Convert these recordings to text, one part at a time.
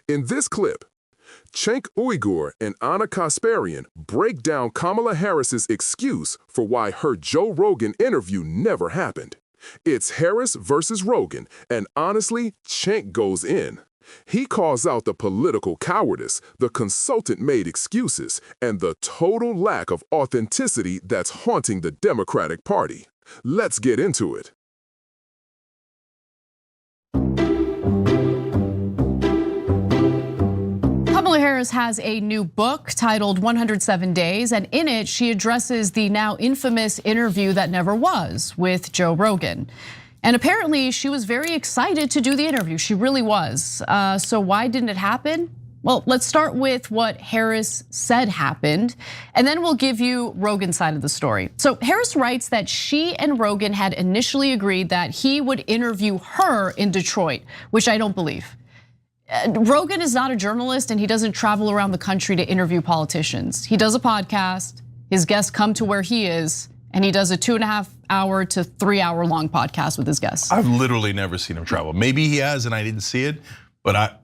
In this clip, Cenk Uygur and Anna Kasparian break down Kamala Harris's excuse for why her Joe Rogan interview never happened. It's Harris versus Rogan, and honestly, Cenk goes in. He calls out the political cowardice, the consultant-made excuses, and the total lack of authenticity that's haunting the Democratic Party. Let's get into it. Kamala Harris has a new book titled 107 Days, and in it, she addresses the now infamous interview that never was with Joe Rogan. And apparently, she was very excited to do the interview. She really was. So why didn't it happen? Well, let's start with what Harris said happened, and then we'll give you Rogan's side of the story. So Harris writes that she and Rogan had initially agreed that he would interview her in Detroit, which I don't believe. Rogan is not a journalist and he doesn't travel around the country to interview politicians. He does a podcast, his guests come to where he is, and he does a 2.5 hour to 3 hour long podcast with his guests. I've literally never seen him travel. Maybe he has and I didn't see it, but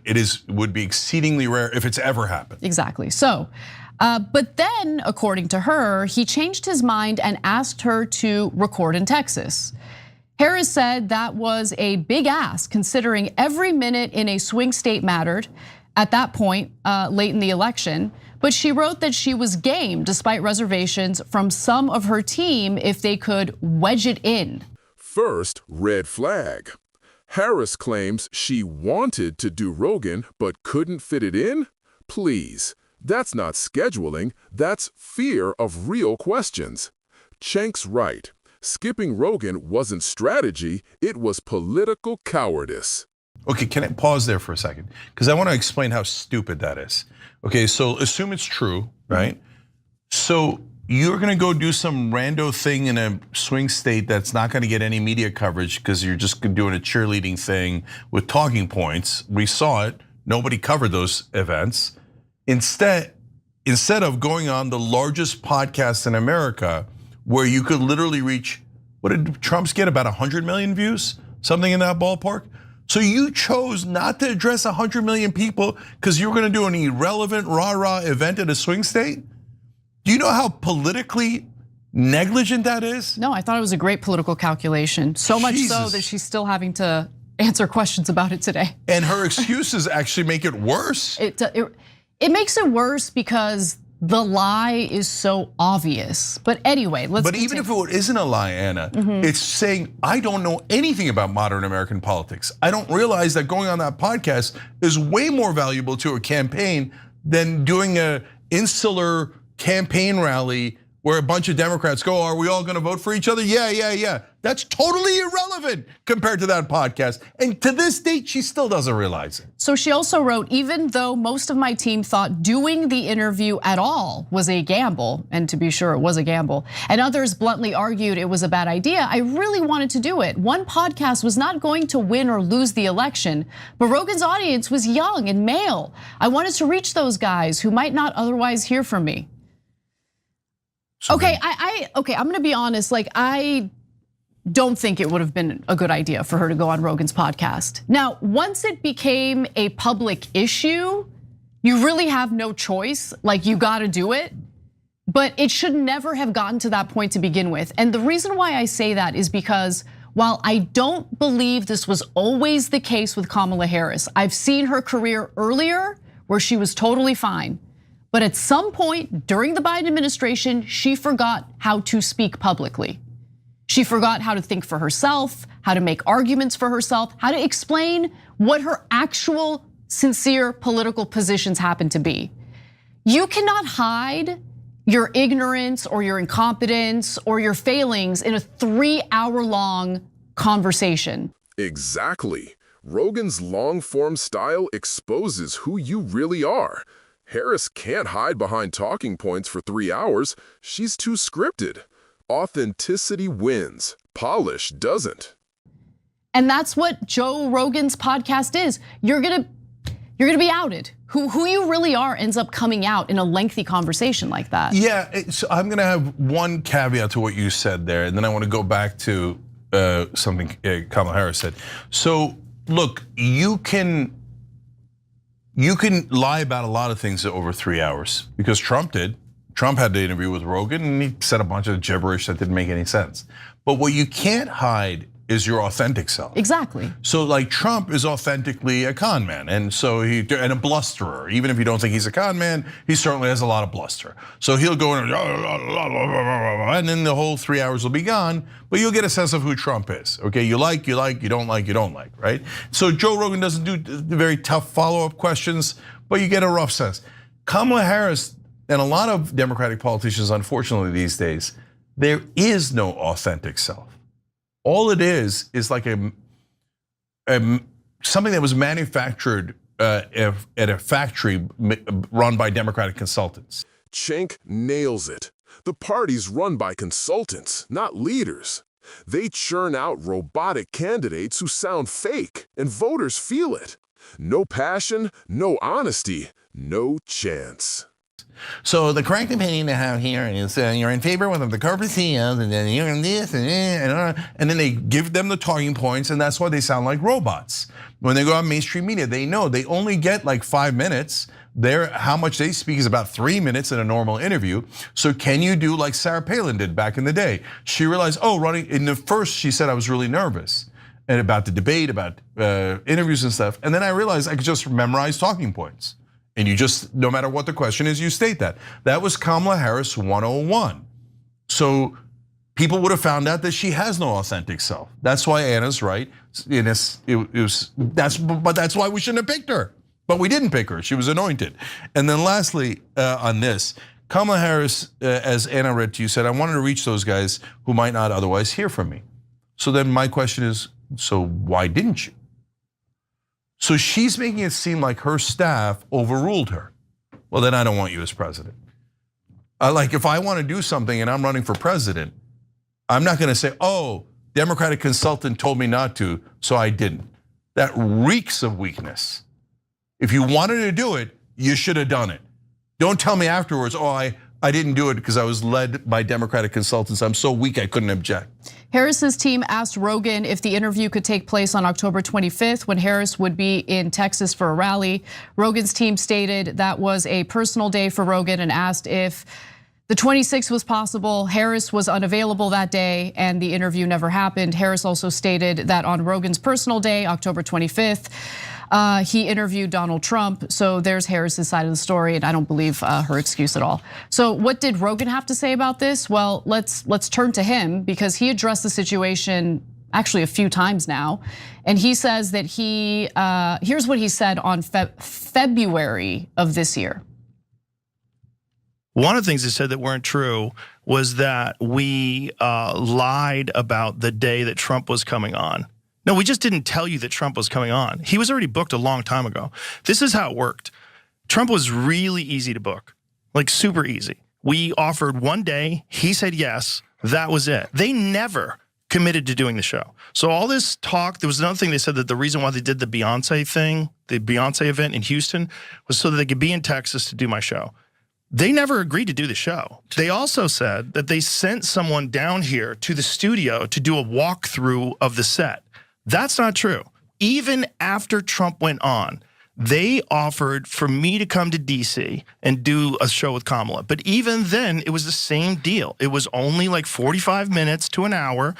it would be exceedingly rare if it's ever happened. Exactly, so, but then according to her, he changed his mind and asked her to record in Texas. Harris said that was a big ask considering every minute in a swing state mattered at that point late in the election. But she wrote that she was game despite reservations from some of her team if they could wedge it in. First, red flag. Harris claims she wanted to do Rogan but couldn't fit it in? Please, that's not scheduling, that's fear of real questions. Cenk's right. Skipping Rogan wasn't strategy, it was political cowardice. Okay, can I pause there for a second? Because I want to explain how stupid that is. Okay, so assume it's true, right? So you're gonna go do some rando thing in a swing state that's not gonna get any media coverage because you're just doing a cheerleading thing with talking points. We saw it, nobody covered those events. Instead of going on the largest podcast in America, where you could literally reach, what did Trump's get, about 100 million views? Something in that ballpark? So you chose not to address 100 million people because you were gonna do an irrelevant rah-rah event in a swing state? Do you know how politically negligent that is? No, I thought it was a great political calculation. So much so that she's still having to answer questions about it today. And her excuses actually make it worse. It makes it worse because the lie is so obvious. But anyway, let's But even if it isn't a lie, Anna, it's saying, I don't know anything about modern American politics. I don't realize that going on that podcast is way more valuable to a campaign than doing an insular campaign rally where a bunch of Democrats go, are we all gonna vote for each other? Yeah. That's totally irrelevant compared to that podcast. And to this date, she still doesn't realize it. So she also wrote, even though most of my team thought doing the interview at all was a gamble, and to be sure it was a gamble, and others bluntly argued it was a bad idea, I really wanted to do it. One podcast was not going to win or lose the election, but Rogan's audience was young and male. I wanted to reach those guys who might not otherwise hear from me. Okay, I'm gonna be honest, like I don't think it would have been a good idea for her to go on Rogan's podcast. Now, once it became a public issue, you really have no choice, like you gotta do it. But it should never have gotten to that point to begin with. And the reason why I say that is because while I don't believe this was always the case with Kamala Harris, I've seen her career earlier where she was totally fine. But at some point during the Biden administration, she forgot how to speak publicly. She forgot how to think for herself, how to make arguments for herself, how to explain what her actual sincere political positions happen to be. You cannot hide your ignorance or your incompetence or your failings in a 3 hour long conversation. Exactly. Rogan's long-form style exposes who you really are. Harris can't hide behind talking points for 3 hours. She's too scripted. Authenticity wins. Polish doesn't. And that's what Joe Rogan's podcast is. You're gonna be outed. Who you really are ends up coming out in a lengthy conversation like that. Yeah, so I'm gonna have one caveat to what you said there, and then I want to go back to something Kamala Harris said. So look, you can you can lie about a lot of things over 3 hours because Trump did. Trump had the interview with Rogan and he said a bunch of gibberish that didn't make any sense. But what you can't hide is your authentic self. Exactly. So like Trump is authentically a con man, and so and a blusterer. Even if you don't think he's a con man, he certainly has a lot of bluster. So he'll go in and then the whole 3 hours will be gone, but you'll get a sense of who Trump is. Okay, you like, you don't like, right? So Joe Rogan doesn't do very tough follow-up questions, but you get a rough sense. Kamala Harris and a lot of Democratic politicians, unfortunately these days, there is no authentic self. All it is like something that was manufactured at a factory run by Democratic consultants. Cenk nails it. The party's run by consultants, not leaders. They churn out robotic candidates who sound fake, and voters feel it. No passion, no honesty, no chance. So the correct opinion to have here is you're in favor of the corporate CEOs, and then you're in this, and then they give them the talking points, and that's why they sound like robots. When they go on mainstream media, they know they only get like 5 minutes. How much they speak is about 3 minutes in a normal interview. So can you do like Sarah Palin did back in the day? She realized, running in the first, she said I was really nervous and about the debate, about interviews and stuff, and then I realized I could just memorize talking points. And you just, no matter what the question is, you state that. That was Kamala Harris 101. So people would have found out that she has no authentic self. That's why Anna's right. That's why we shouldn't have picked her. But we didn't pick her, she was anointed. And then lastly on this, Kamala Harris, as Anna read to you, said, I wanted to reach those guys who might not otherwise hear from me. So then my question is, so why didn't you? So she's making it seem like her staff overruled her. Well, then I don't want you as president. Like if I want to do something and I'm running for president, I'm not going to say, Democratic consultant told me not to, so I didn't. That reeks of weakness. If you wanted to do it, you should have done it. Don't tell me afterwards, I didn't do it because I was led by Democratic consultants. I'm so weak I couldn't object. Harris's team asked Rogan if the interview could take place on October 25th when Harris would be in Texas for a rally. Rogan's team stated that was a personal day for Rogan and asked if the 26th was possible. Harris was unavailable that day and the interview never happened. Harris also stated that on Rogan's personal day, October 25th, he interviewed Donald Trump. So there's Harris's side of the story, and I don't believe her excuse at all. So what did Rogan have to say about this? Well, let's turn to him because he addressed the situation actually a few times now. And he says that here's what he said on February of this year. One of the things he said that weren't true was that we lied about the day that Trump was coming on. No, we just didn't tell you that Trump was coming on. He was already booked a long time ago. This is how it worked. Trump was really easy to book, like super easy. We offered one day, he said yes, that was it. They never committed to doing the show. So all this talk, there was another thing they said that the reason why they did the Beyonce thing, the Beyonce event in Houston, was so that they could be in Texas to do my show. They never agreed to do the show. They also said that they sent someone down here to the studio to do a walkthrough of the set. That's not true. Even after Trump went on, they offered for me to come to DC and do a show with Kamala. But even then, it was the same deal. It was only like 45 minutes to an hour.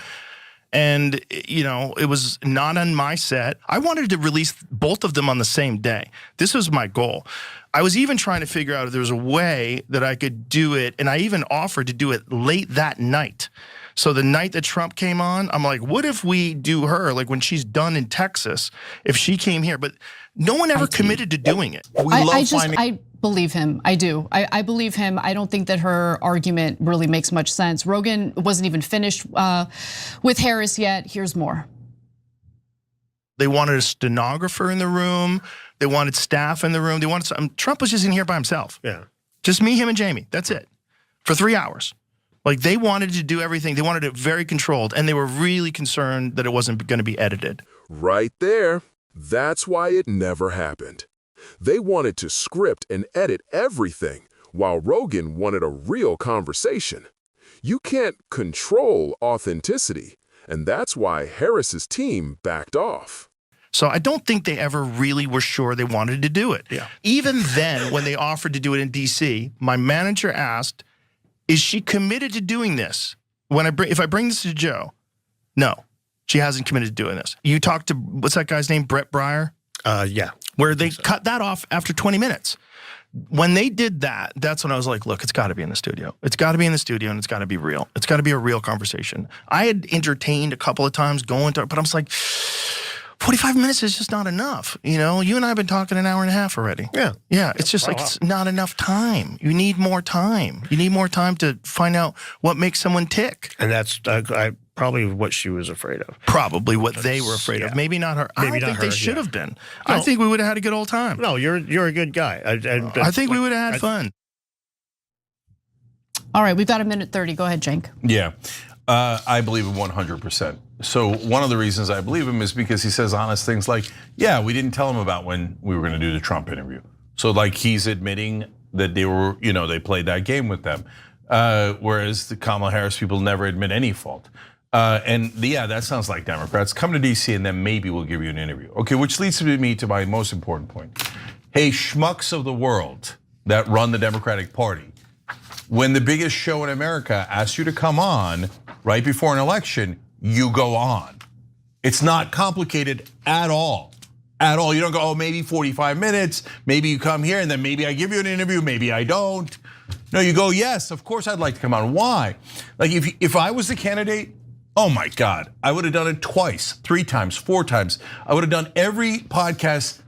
And it was not on my set. I wanted to release both of them on the same day. This was my goal. I was even trying to figure out if there was a way that I could do it. And I even offered to do it late that night. So the night that Trump came on, I'm like, what if we do her, like when she's done in Texas, if she came here? But no one ever committed to doing it. I believe him, I do. I believe him. I don't think that her argument really makes much sense. Rogan wasn't even finished with Harris yet. Here's more. They wanted a stenographer in the room. They wanted staff in the room. They wanted Trump was just in here by himself. Yeah. Just me, him, and Jamie. That's it. For 3 hours. Like they wanted to do everything. They wanted it very controlled. And they were really concerned that it wasn't going to be edited. Right there. That's why it never happened. They wanted to script and edit everything, while Rogan wanted a real conversation. You can't control authenticity, and that's why Harris's team backed off. So I don't think they ever really were sure they wanted to do it. Yeah. Even then, when they offered to do it in DC, my manager asked, is she committed to doing this? If I bring this to Joe, no, she hasn't committed to doing this. You talked to, what's that guy's name, Brett Breyer? Yeah. Where they cut that off after 20 minutes. When they did that, that's when I was like, look, it's got to be in the studio. It's got to be in the studio, and it's got to be real. It's got to be a real conversation. I had entertained a couple of times going to, but I'm just like, 45 minutes is just not enough. You know, you and I have been talking an hour and a half already. Yeah. Yeah, it's just like, it's not enough time. You need more time. You need more time to find out what makes someone tick. And that's probably what she was afraid of. Probably what they were afraid of. Maybe not her. I don't think they should have been. I think we would have had a good old time. No, you're a good guy. I think we would have had fun. All right, we've got 1:30. Go ahead, Cenk. Yeah, I believe him 100%. So one of the reasons I believe him is because he says honest things like, yeah, we didn't tell him about when we were gonna do the Trump interview. So like he's admitting that they were, they played that game with them. Whereas the Kamala Harris people never admit any fault. And yeah, that sounds like Democrats. Come to DC and then maybe we'll give you an interview. Okay, which leads me to my most important point. Hey, schmucks of the world that run the Democratic Party, when the biggest show in America asks you to come on right before an election, you go on. It's not complicated at all. At all. You don't go, oh, maybe 45 minutes, maybe you come here and then maybe I give you an interview, maybe I don't. No, you go, yes, of course I'd like to come on. Why? Like if I was the candidate, oh my God, I would have done it twice, 3 times, 4 times. I would have done every podcast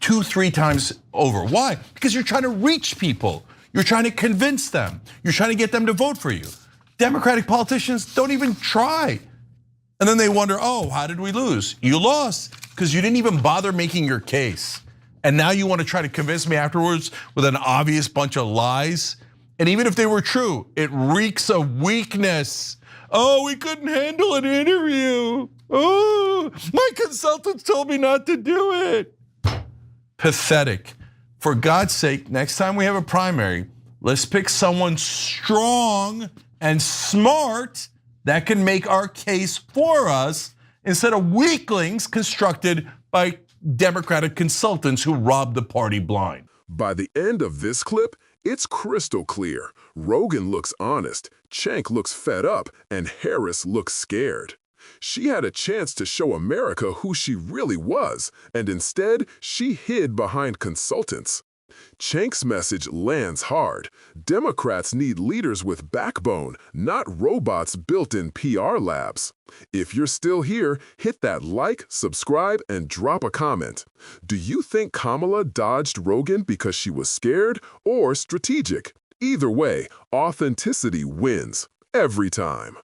2, 3 times over. Why? Because you're trying to reach people. You're trying to convince them. You're trying to get them to vote for you. Democratic politicians don't even try. And then they wonder, oh, how did we lose? You lost because you didn't even bother making your case. And now you want to try to convince me afterwards with an obvious bunch of lies. And even if they were true, it reeks of weakness. Oh, we couldn't handle an interview. Oh, my consultants told me not to do it. Pathetic. For God's sake, next time we have a primary, let's pick someone strong and smart that can make our case for us instead of weaklings constructed by Democratic consultants who robbed the party blind. By the end of this clip, it's crystal clear. Rogan looks honest, Cenk looks fed up, and Harris looks scared. She had a chance to show America who she really was, and instead, she hid behind consultants. Cenk's message lands hard. Democrats need leaders with backbone, not robots built in PR labs. If you're still here, hit that like, subscribe, and drop a comment. Do you think Kamala dodged Rogan because she was scared or strategic? Either way, authenticity wins every time.